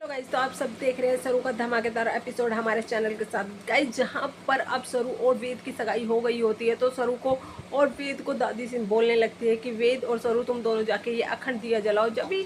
तो गाइज तो आप सब देख रहे हैं सरू का धमाकेदार एपिसोड हमारे चैनल के साथ गाइज, जहां पर अब सरू और वेद की सगाई हो गई होती है तो सरू को और वेद को दादी सिंह बोलने लगती है कि वेद और सरू तुम दोनों जाके ये अखंड दिया जलाओ। जब भी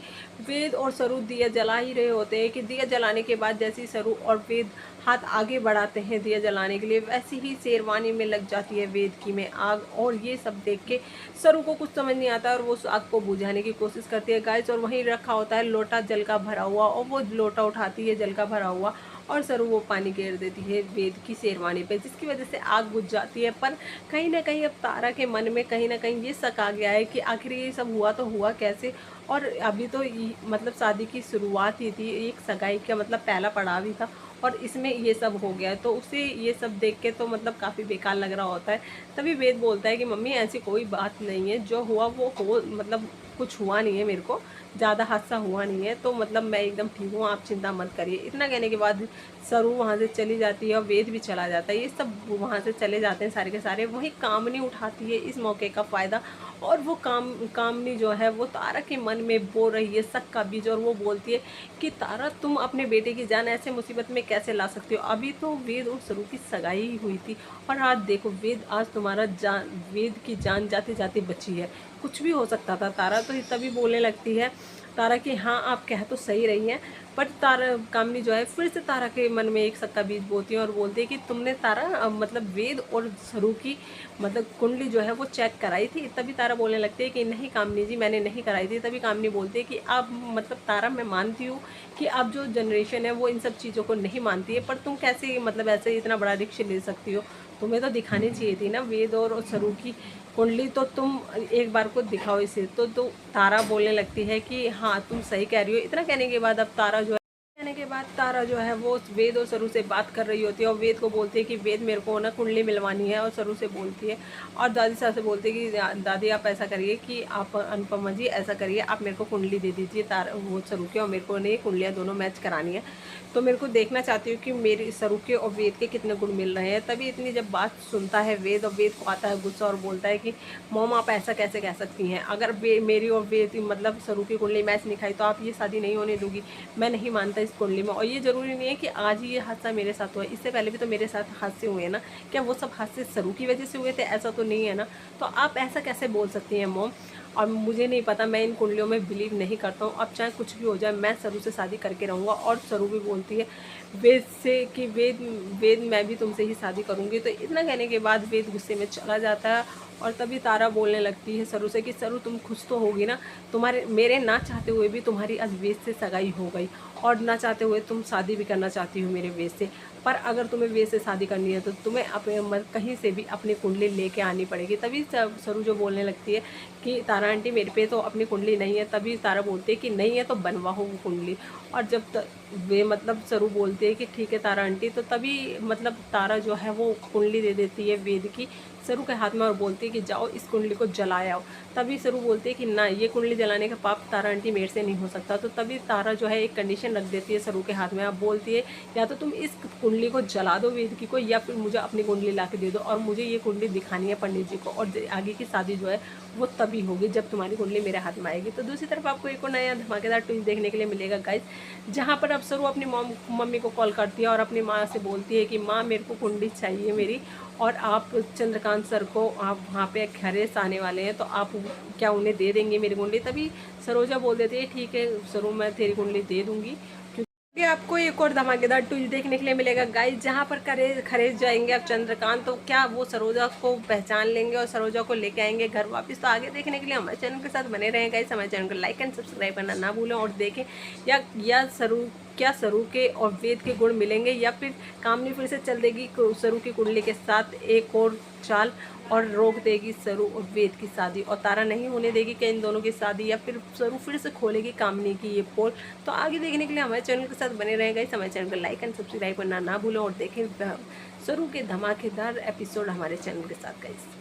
वेद और सरू दिया जला ही रहे होते हैं कि दिया जलाने के बाद जैसे ही सरू और वेद हाथ आगे बढ़ाते हैं दिया जलाने के लिए, वैसे ही शेरवानी में लग जाती है वेद की में आग। और ये सब देख के सरू को कुछ समझ नहीं आता और वो उस आग को बुझाने की कोशिश करती है गाइस। और वहीं रखा होता है लोटा जल का भरा हुआ और वो लोटा उठाती है जल का भरा हुआ और सरू वो पानी गिर देती है वेद की शेरवानी पे, जिसकी वजह से आग बुझ जाती है। पर कहीं ना कहीं अब तारा के मन में कहीं ना कहीं ये शक आ गया है कि आखिर ये सब हुआ तो हुआ कैसे। और अभी तो मतलब शादी की शुरुआत ही थी, एक सगाई का मतलब पहला पड़ाव ही था और इसमें ये सब हो गया। तो उसे ये सब देख के तो मतलब काफ़ी बेकार लग रहा होता है। तभी वेद बोलता है कि मम्मी ऐसी कोई बात नहीं है, जो हुआ वो हो, मतलब कुछ हुआ नहीं है, मेरे को ज़्यादा हादसा हुआ नहीं है, तो मतलब मैं एकदम ठीक हूँ, आप चिंता मत करिए। इतना कहने के बाद सरू वहाँ से चली जाती है और वेद भी चला जाता है। ये सब वहाँ से चले जाते हैं सारे के सारे। वहीं कामनी उठाती है इस मौके का फ़ायदा और वो कामनी जो है वो तारा के मन में बो रही है शक का बीज। और वो बोलती है कि तारा तुम अपने बेटे की जान ऐसे मुसीबत में कैसे ला सकती हो। अभी तो वेद और सरू की सगाई ही हुई थी और आज देखो वेद, आज तुम्हारा जान, वेद की जान जाते जाते बची है। कुछ भी हो सकता था। तारा तो तभी बोलने लगती है तारा कि हाँ आप कह तो सही रही हैं, पर तारा कामनी जो है फिर से तारा के मन में एक शक का बीज बोती है और बोलती है कि तुमने तारा मतलब वेद और सरू की मतलब कुंडली जो है वो चेक कराई थी। तभी तारा बोलने लगती है कि नहीं कामनी जी, मैंने नहीं कराई थी। तभी कामनी बोलती है कि आप मतलब तारा मैं मानती हूँ कि अब जो जनरेशन है वो इन सब चीज़ों को नहीं मानती है, पर तुम कैसे मतलब ऐसे इतना बड़ा रिस्क ले सकती हो। तुम्हें तो दिखानी चाहिए थी ना वेद और सरू की कुंडली, तो तुम एक बार को दिखाओ इसे। तो तारा बोलने लगती है कि हाँ तुम सही कह रही हो। इतना कहने के बाद अब तारा जो कहने के बाद तारा जो है वो वेद और सरू से बात कर रही होती है और वेद को बोलती है कि वेद मेरे को ना कुंडली मिलवानी है। और सरू से बोलती है और दादी साहब से बोलती है कि दादी आप ऐसा करिए कि आप अनुपमा जी ऐसा करिए, आप मेरे को कुंडली दे दीजिए तारा वो सरू के, और मेरे को नहीं कुंडलियाँ दोनों मैच करानी है। तो मेरे को देखना चाहती हूँ कि मेरी सरू के और वेद के कितने गुण मिल रहे हैं। तभी इतनी जब बात सुनता है वेद और वेद को आता है गुस्सा और बोलता है कि मॉम आप ऐसा कैसे कह सकती हैं, अगर मेरी और वेद मतलब सरू की कुंडली मैच नहीं खाई तो आप ये शादी नहीं होने दूंगी। मैं नहीं मानता इस कुंडली में। और ये ज़रूरी नहीं है कि आज ही ये हादसा मेरे साथ हुआ है, इससे पहले भी तो मेरे साथ हादसे हुए हैं ना। क्या वो सब हादसे सरू की वजह से हुए थे? ऐसा तो नहीं है ना। तो आप ऐसा कैसे बोल सकती हैं मॉम? और मुझे नहीं पता, मैं इन कुंडलियों में बिलीव नहीं करता हूँ। अब चाहे कुछ भी हो जाए मैं सरू से शादी करके रहूँगा। और सरू भी बोलती है वेद से कि वेद वेद मैं भी तुमसे ही शादी करूँगी। तो इतना कहने के बाद वेद गुस्से में चला जाता है और तभी तारा बोलने लगती है सरू से कि सरू तुम खुश तो होगी ना, तुम्हारे मेरे ना चाहते हुए भी तुम्हारी आज वेद से सगाई हो गई और ना चाहते हुए तुम शादी भी करना चाहती हो मेरे वेद से। पर अगर तुम्हें वेद से शादी करनी है तो तुम्हें अपने कहीं से भी अपनी कुंडली लेके आनी पड़ेगी। तभी सरू जो बोलने लगती है कि तारा आंटी मेरे पे तो अपनी कुंडली नहीं है। तभी तारा बोलती है कि नहीं है तो बनवाओ वो कुंडली। और जब वे मतलब सरू बोलती है कि ठीक है तारा आंटी, तो तभी मतलब तारा जो है वो कुंडली दे देती है वेद की सरू के हाथ में और बोलती है कि जाओ इस कुंडली को जलाया आओ। तभी सरू बोलती है कि ना, ये कुंडली जलाने का पाप तारा आंटी मेरे से नहीं हो सकता। तो तभी तारा जो है एक कंडीशन रख देती है सरू के हाथ में। अब बोलती है या तो तुम इस कुंडली को जला दो वेद की को, या फिर मुझे अपनी कुंडली ला के दे दो और मुझे ये कुंडली दिखानी है पंडित जी को। और आगे की शादी जो है वो तभी होगी जब तुम्हारी कुंडली मेरे हाथ में आएगी। तो दूसरी तरफ आपको एक और नया धमाकेदार ट्विस्ट देखने के लिए मिलेगा गाइस, जहाँ पर अब सरू अपनी मम्मी को कॉल करती है और अपनी माँ से बोलती है कि माँ मेरे को कुंडली चाहिए मेरी, और आप चंद्रकांत सर को आप वहाँ पे खैरेस आने वाले हैं तो आप क्या उन्हें दे देंगे मेरी कुंडली। तभी सरोजा बोल देती है ठीक है सरू मैं तेरी कुंडली दे दूँगी। क्योंकि आपको एक और धमाकेदार ट्विस्ट देखने के लिए मिलेगा गाइस, जहाँ पर खरेज जाएंगे अब चंद्रकांत, तो क्या वो सरोजा को पहचान लेंगे और सरोजा को लेके आएंगे घर वापस। तो आगे देखने के लिए हमारे चैनल के साथ बने रहें गाइस। हमारे चैनल को लाइक एंड सब्सक्राइब करना ना भूलें और देखें या सरू के और वेद के गुण मिलेंगे, या फिर कामनी फिर से चल देगी सरू की कुंडली के साथ एक और चाल और रोक देगी सरू और वेद की शादी, और तारा नहीं होने देगी क्या इन दोनों की शादी, या फिर सरू फिर से खोलेगी कामनी की ये पोल। तो आगे देखने के लिए हमारे चैनल के साथ बने रहेगा। इस हमारे चैनल को लाइक एंड सब्सक्राइब करना ना भूलें और देखें सरू के धमाकेदार एपिसोड हमारे चैनल के साथ गाइस।